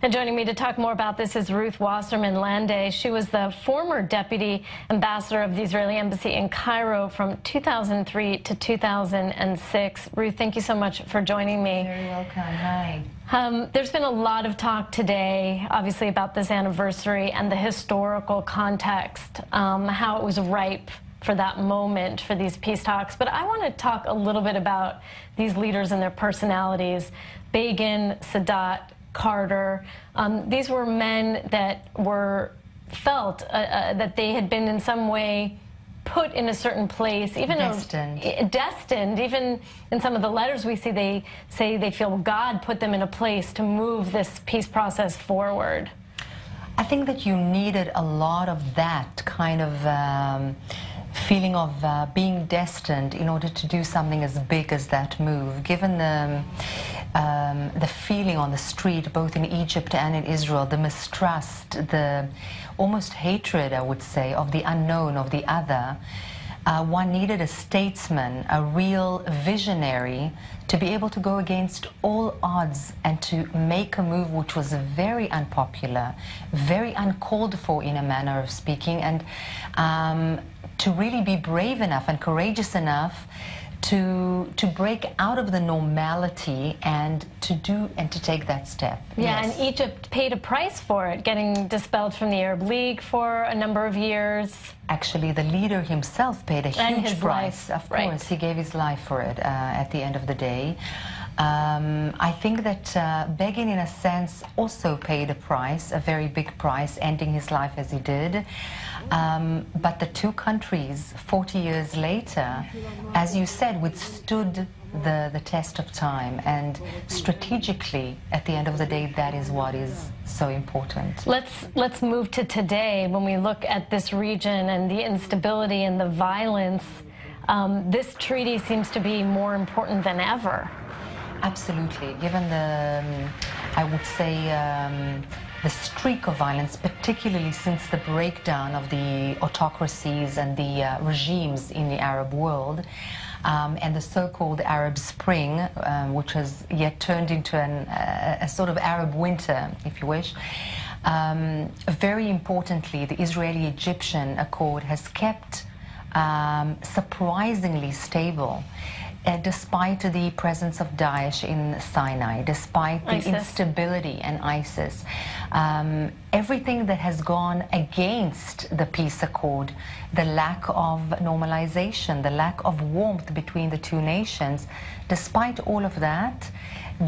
And joining me to talk more about this is Ruth Wasserman Lande. She was the former deputy ambassador of the Israeli embassy in Cairo from 2003 to 2006. Ruth, thank you so much for joining me. Very welcome. Hi. There's been a lot of talk today, obviously, about this anniversary and the historical context, how it was ripe for that moment for these peace talks. But I want to talk a little bit about these leaders and their personalities. Begin, Sadat, Carter. These were men that felt that they had been in some way put in a certain place, even destined. Even in some of the letters we see, they say they feel God put them in a place to move this peace process forward. I think that you needed a lot of that kind of feeling of being destined in order to do something as big as that move. Given the feeling on the street, both in Egypt and in Israel, the mistrust, the almost hatred, I would say, of the unknown, of the other, one needed a statesman, a real visionary, to be able to go against all odds and to make a move which was very unpopular, very uncalled for in a manner of speaking, and to really be brave enough and courageous enough to break out of the normality and to take that step. Yeah, yes. And Egypt paid a price for it, getting dispelled from the Arab League for a number of years. Actually, the leader himself paid a huge price. Of course, he gave his life for it at the end of the day. I think that Begin, in a sense, also paid a price, a very big price, ending his life as he did. But the two countries, 40 years later, as you said, withstood the test of time. And strategically, at the end of the day, that is what is so important. Let's move to today. When we look at this region and the instability and the violence, this treaty seems to be more important than ever. Absolutely. Given the, I would say, the streak of violence, particularly since the breakdown of the autocracies and the regimes in the Arab world, and the so-called Arab Spring, which has yet turned into a sort of Arab winter, if you wish. Very importantly, the Israeli-Egyptian accord has kept surprisingly stable. Despite the presence of Daesh in Sinai, despite the instability and ISIS, everything that has gone against the peace accord, the lack of normalization, the lack of warmth between the two nations, despite all of that,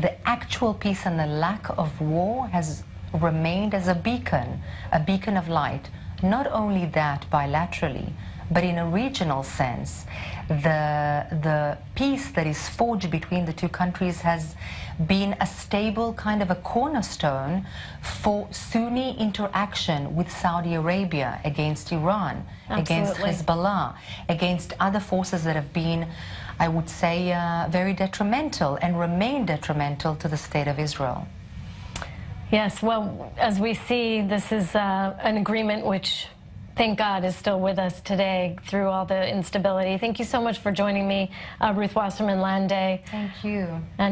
the actual peace and the lack of war has remained as a beacon of light. Not only that bilaterally, but in a regional sense, the peace that is forged between the two countries has been a stable kind of a cornerstone for Sunni interaction with Saudi Arabia against Iran, against Hezbollah, against other forces that have been, I would say, very detrimental and remain detrimental to the state of Israel. Yes, well, as we see, this is an agreement which, thank God, is still with us today through all the instability. Thank you so much for joining me, Ruth Wasserman Lande. Thank you. And